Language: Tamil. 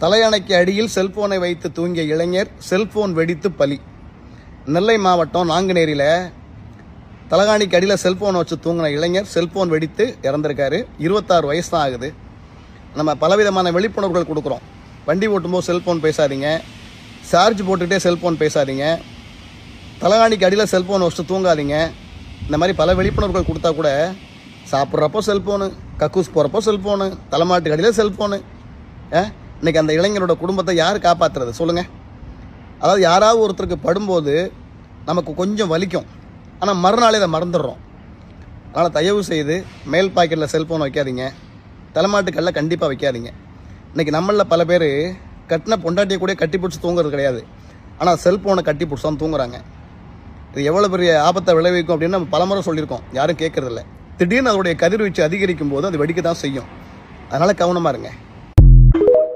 தலையணைக்கு அடியில் செல்போனை வைத்து தூங்கிய இளைஞர் செல்போன் வெடித்து பலி. நெல்லை மாவட்டம் நாங்குநேரியில் தலகாணிக்கு அடியில் செல்போனை வச்சு தூங்கின இளைஞர் செல்போன் வெடித்து இறந்துருக்காரு. 26 வயசு தான் ஆகுது. நம்ம பலவிதமான விழிப்புணர்வுகள் கொடுக்குறோம். வண்டி ஓட்டும்போது செல்போன் பேசாதீங்க, சார்ஜ் போட்டுக்கிட்டே செல்போன் பேசாதீங்க, தலகாணிக்கு அடியில் செல்போனை வச்சுட்டு தூங்காதீங்க. இந்த மாதிரி பல விழிப்புணர்வுகள் கொடுத்தா கூட சாப்பிட்றப்போ செல்ஃபோனு, கக்கூஸ் போகிறப்போ செல்ஃபோனு, தலைமாட்டுக்கு அடியில் செல்ஃபோனு. இன்றைக்கி அந்த இளைஞரோட குடும்பத்தை யார் காப்பாற்றுறது சொல்லுங்கள்? அதாவது யாராவது ஒருத்தருக்கு படும்போது நமக்கு கொஞ்சம் வலிக்கும், ஆனால் மறுநாள் இதை மறந்துடுறோம். அதனால் தயவு செய்து மேல் பாக்கெட்டில் செல்ஃபோன் வைக்காதீங்க, தலைமாட்டுக்கல்ல கண்டிப்பாக வைக்காதீங்க. இன்றைக்கி நம்மளில் பல பேர் கட்டின பொண்டாட்டியை கூட கட்டி பிடிச்சி தூங்குறது கிடையாது, ஆனால் செல்ஃபோனை கட்டி பிடிச்சி தான் தூங்குறாங்க. இது எவ்வளோ பெரிய ஆபத்தை விளைவிக்கும் அப்படின்னு நம்ம பலமுறை சொல்லியிருக்கோம், யாரும் கேட்குறதில்ல. திடீர்னு அதோடைய கதிர்வீச்சு அதிகரிக்கும் போது அது வெடிக்க தான் செய்யும். அதனால் கவனமாக இருங்க.